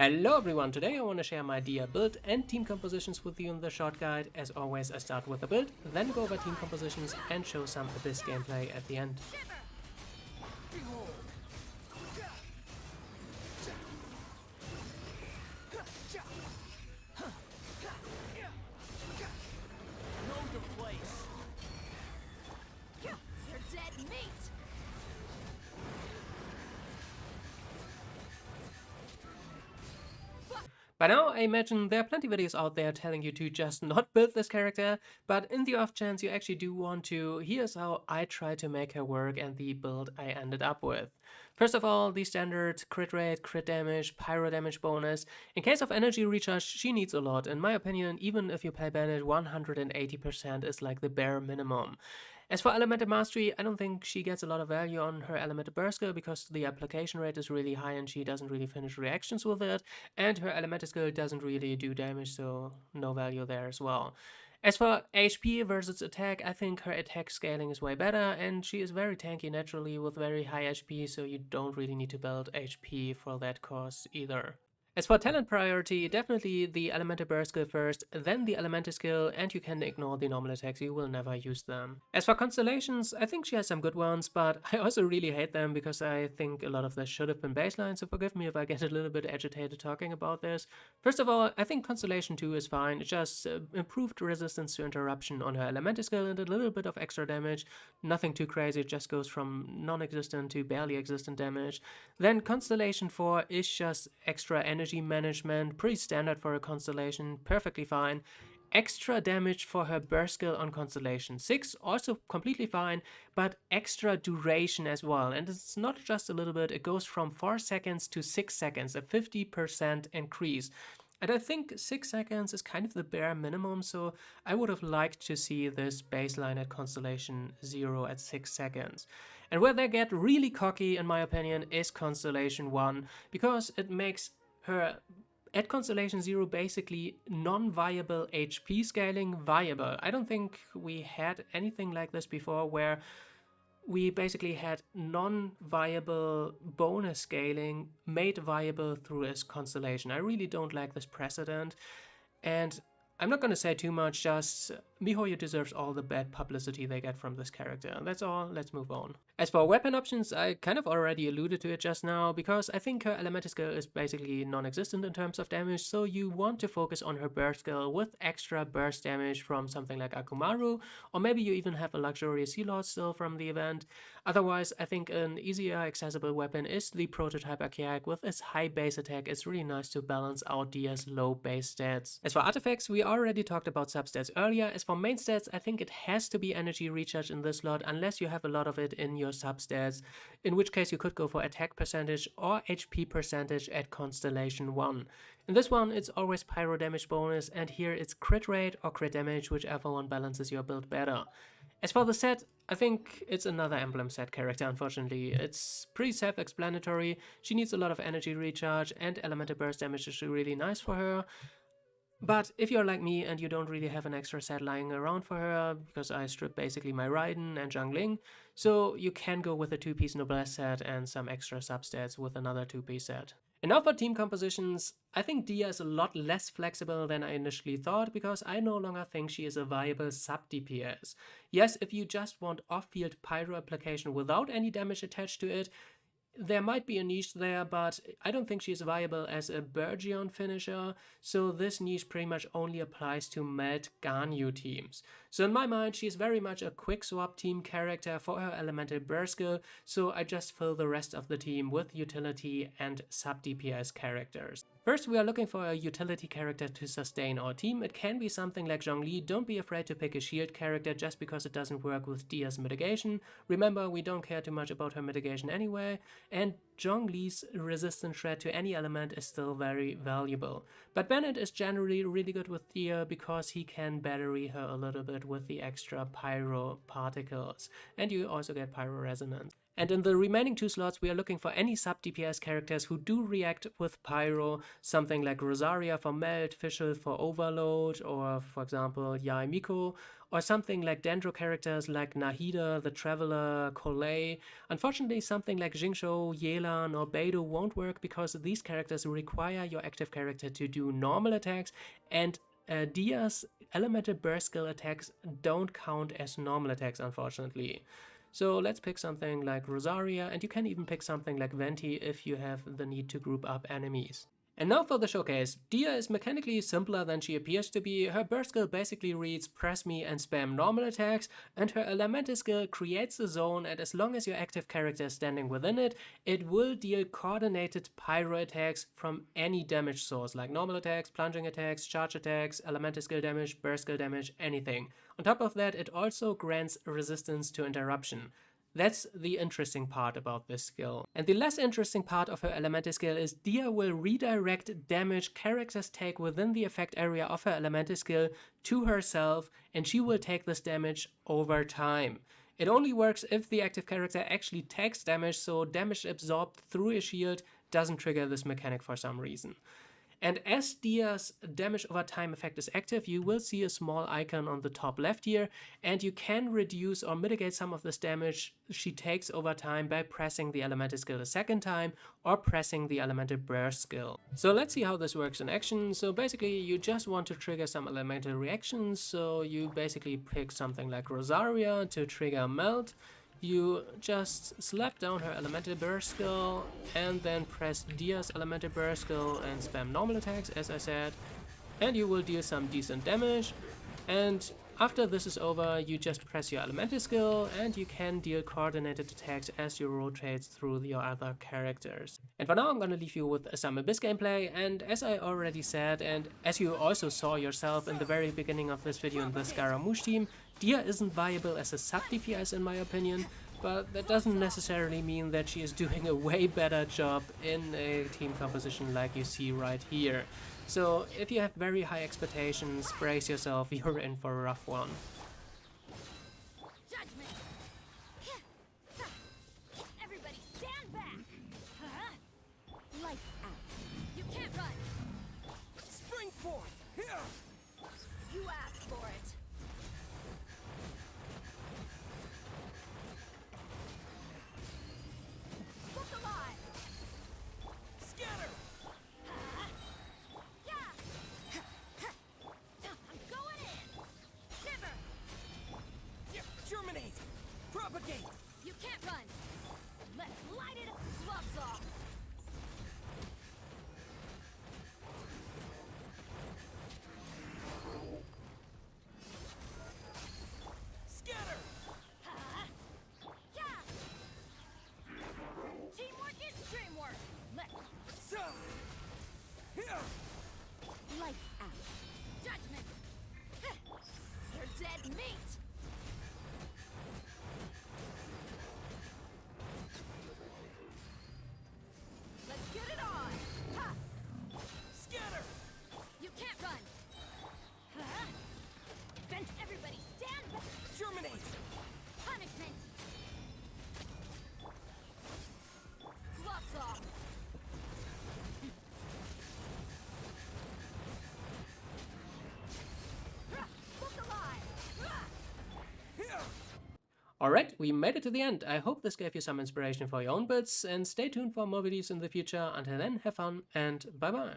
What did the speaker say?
Hello everyone, today I want to share my Dehya build and team compositions with you in the short guide. As always, I start with the build, then go over team compositions and show some abyss gameplay at the end. By now, I imagine there are plenty of videos out there telling you to just not build this character, but in the off chance you actually do want to, here's how I try to make her work and the build I ended up with. First of all, the standard crit rate, crit damage, pyro damage bonus. In case of energy recharge, she needs a lot. In my opinion, even if you pay Bennett, 180% is like the bare minimum. As for Elemental Mastery, I don't think she gets a lot of value on her Elemental Burst skill because the application rate is really high and she doesn't really finish reactions with it, and her Elemental skill doesn't really do damage, so no value there as well. As for HP versus attack, I think her attack scaling is way better, and she is very tanky naturally with very high HP, so you don't really need to build HP for that cause either. As for talent priority, definitely the Elemental Burst skill first, then the Elemental skill, and you can ignore the normal attacks, you will never use them. As for Constellations, I think she has some good ones, but I also really hate them because I think a lot of this should have been baseline, so forgive me if I get a little bit agitated talking about this. First of all, I think Constellation 2 is fine, it's just improved resistance to interruption on her Elemental skill and a little bit of extra damage, nothing too crazy, it just goes from non-existent to barely existent damage. Then Constellation 4 is just extra energy management, pretty standard for a Constellation, perfectly fine. Extra damage for her burst skill on Constellation 6, also completely fine, but extra duration as well. And it's not just a little bit, it goes from 4 seconds to 6 seconds, a 50% increase. And I think 6 seconds is kind of the bare minimum, so I would have liked to see this baseline at Constellation 0 at 6 seconds. And where they get really cocky, in my opinion, is Constellation 1, because it makes her at Constellation 0 basically non-viable HP scaling viable. I don't think we had anything like this before where we basically had non-viable bonus scaling made viable through a Constellation. I really don't like this precedent, and I'm not gonna say too much, just MiHoYo deserves all the bad publicity they get from this character. That's all, let's move on. As for weapon options, I kind of already alluded to it just now, because I think her Elemental skill is basically non-existent in terms of damage, so you want to focus on her burst skill with extra burst damage from something like Akumaru, or maybe you even have a luxurious Healot still from the event. Otherwise, I think an easier accessible weapon is the Prototype Archaic. With its high base attack, it's really nice to balance out Dehya's low base stats. As for artifacts, we already talked about substats earlier. As for main stats, I think it has to be energy recharge in this slot, unless you have a lot of it in your substats, in which case you could go for attack percentage or HP percentage at Constellation 1. In this one, it's always pyro damage bonus, and here it's crit rate or crit damage, whichever one balances your build better. As for the set, I think it's another emblem set character, unfortunately. It's pretty self-explanatory, she needs a lot of energy recharge, and elemental burst damage is really nice for her. But if you're like me and you don't really have an extra set lying around for her, because I stripped basically my Raiden and Zhangling, so you can go with a 2-piece Noblesse set and some extra substats with another 2-piece set. And now for team compositions, I think Dehya is a lot less flexible than I initially thought, because I no longer think she is a viable sub-DPS. Yes, if you just want off-field pyro application without any damage attached to it, there might be a niche there, but I don't think she's viable as a Burgeon finisher, so this niche pretty much only applies to melt Ganyu teams. So in my mind, she's very much a quick swap team character for her elemental burst skill, so I just fill the rest of the team with utility and sub-DPS characters. First, we are looking for a utility character to sustain our team. It can be something like Zhongli. Don't be afraid to pick a shield character just because it doesn't work with Dehya's mitigation. Remember, we don't care too much about her mitigation anyway, and Zhongli's resistance threat to any element is still very valuable. But Bennett is generally really good with Dehya because he can battery her a little bit with the extra pyro particles, and you also get pyro resonance. And in the remaining 2 slots, we are looking for any sub-DPS characters who do react with Pyro, something like Rosaria for Melt, Fischl for Overload, or for example, Yai Miko, or something like Dendro characters like Nahida, the Traveler, Collei. Unfortunately, something like Jingzhou, Yelan, or Beidou won't work because these characters require your active character to do normal attacks, and Dehya's elemental burst skill attacks don't count as normal attacks, unfortunately. So let's pick something like Rosaria, and you can even pick something like Venti if you have the need to group up enemies. And now for the showcase. Dehya is mechanically simpler than she appears to be. Her burst skill basically reads press me and spam normal attacks, and her elemental skill creates a zone, and as long as your active character is standing within it, it will deal coordinated pyro attacks from any damage source, like normal attacks, plunging attacks, charge attacks, elemental skill damage, burst skill damage, anything. On top of that, it also grants resistance to interruption. That's the interesting part about this skill. And the less interesting part of her elemental skill is Dehya will redirect damage characters take within the effect area of her elemental skill to herself, and she will take this damage over time. It only works if the active character actually takes damage, so damage absorbed through a shield doesn't trigger this mechanic for some reason. And as Dehya's damage over time effect is active, you will see a small icon on the top left here, and you can reduce or mitigate some of this damage she takes over time by pressing the elemental skill a second time or pressing the elemental burst skill. So let's see how this works in action. So basically you just want to trigger some elemental reactions, so you basically pick something like Rosaria to trigger Melt. You just slap down her elemental burst skill and then press Dehya's elemental burst skill and spam normal attacks, as I said, and you will deal some decent damage. And after this is over, you just press your elemental skill and you can deal coordinated attacks as you rotate through your other characters. And for now, I'm gonna leave you with some Abyss gameplay, and as I already said, and as you also saw yourself in the very beginning of this video in the Scaramouche team, Dehya isn't viable as a sub-DPS in my opinion, but that doesn't necessarily mean that she is doing a way better job in a team composition like you see right here. So if you have very high expectations, brace yourself, you're in for a rough one. Judgment. Everybody stand back. Lights out. You can't run. Spring forth. Here. You asked for it. Look alive. Scatter. I'm going in. Shiver. Germinate. Propagate. You can't run. Let's light it up. Gloves off. Scatter. Yeah. Teamwork is dreamwork. Let's So. Here. lights out. Judgment. You're dead meat. Let's get it on. Ha! Scatter. You can't run. Vent, everybody, stand back. Germinate. Punishment. Gloves off. Look alive. Here. Alright, we made it to the end. I hope this gave you some inspiration for your own builds, and stay tuned for more videos in the future. Until then, have fun and bye bye.